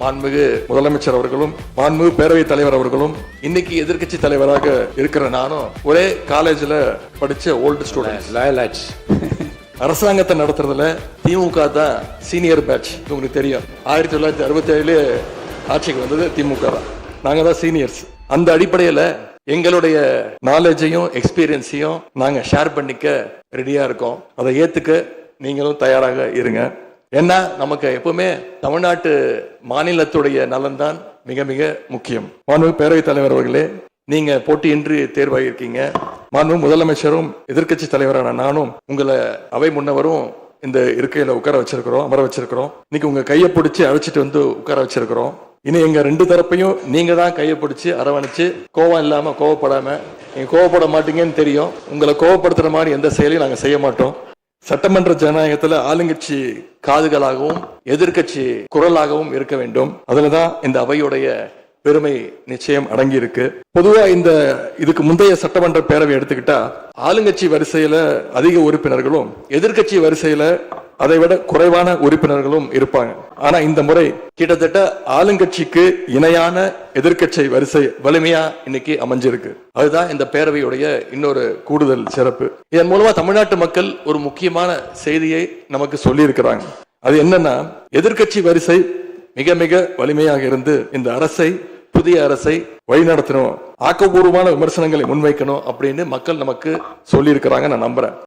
மாண்புமிகு முதலமைச்சர் அவர்களும் மாண்புமிகு பேரவைத் தலைவர் அவர்களும் இன்னைக்கு எதிர்க்கட்சி தலைவராக இருக்கிற நானும் ஒரே காலேஜ்ல படிச்ச ஓல்டு ஸ்டூடெண்ட். அரசாங்கத்தை நடத்துறதுல திமுக தான் சீனியர் பேட்ச். உங்களுக்கு தெரியும், 1967 ஆட்சிக்கு வந்தது திமுக தான். நாங்க தான் சீனியர்ஸ். அந்த அடிப்படையில எங்களுடைய நாலேஜையும் எக்ஸ்பீரியன்ஸையும் நாங்க ஷேர் பண்ணிக்க ரெடியா இருக்கோம். அதை ஏத்துக்க நீங்களும் தயாராக இருங்க. ஏன்னா நமக்கு எப்பவுமே தமிழ்நாட்டு மாநிலத்துடைய நலன் தான் மிக மிக முக்கியம். மாண்புமிகு பேரவைத் தலைவர் அவர்களே, நீங்க போட்டியின்றி தேர்வாகியிருக்கீங்க. மாண்புமிகு முதலமைச்சரும் எதிர்க்கட்சி தலைவரான நானும் உங்களை அவை முன்னவரும் இந்த இருக்கையில உட்கார வச்சிருக்கிறோம், அமர வச்சிருக்கிறோம். இன்னைக்கு உங்க கையை பிடிச்சி அழைச்சிட்டு வந்து உட்கார வச்சிருக்கிறோம். இனி எங்க ரெண்டு தரப்பையும் நீங்க தான் கையை பிடிச்சி அரவணைச்சு கோவம் இல்லாம கோவப்படாம, நீங்க கோவப்பட மாட்டீங்கன்னு தெரியும். உங்களை கோவப்படுத்துற மாதிரி எந்த செயலையும் நாங்க செய்ய மாட்டோம். சட்டமன்ற ஜனநாயகத்துல ஆளுங்கட்சி காதுகளாகவும் எதிர்க்கட்சி குரலாகவும் இருக்க வேண்டும். அதுலதான் இந்த அவையுடைய பெருமை நிச்சயம் அடங்கி இருக்கு. பொதுவா இதுக்கு முந்தைய சட்டமன்ற பேரவை எடுத்துக்கிட்டா ஆளுங்கட்சி வரிசையில அதிக உறுப்பினர்களும் எதிர்க்கட்சி வரிசையில அதை விட குறைவான உறுப்பினர்களும் இருப்பாங்க. ஆனா இந்த முறை கிட்டத்தட்ட ஆளுங்கட்சிக்கு இணையான எதிர்க்கட்சி வரிசை வலிமையா இன்னைக்கு அமைஞ்சிருக்கு. அதுதான் இந்த பேரவையுடைய இன்னொரு கூடுதல் சிறப்பு. இதன் மூலமா தமிழ்நாட்டு மக்கள் ஒரு முக்கியமான செய்தியை நமக்கு சொல்லி இருக்கிறாங்க. அது என்னன்னா, எதிர்க்கட்சி வரிசை மிக மிக வலிமையாக இருந்து இந்த அரசை, புதிய அரசை வழிநடத்தணும், ஆக்கப்பூர்வமான விமர்சனங்களை முன்வைக்கணும் அப்படின்னு மக்கள் நமக்கு சொல்லி இருக்கிறாங்க. நான் நம்புறேன்.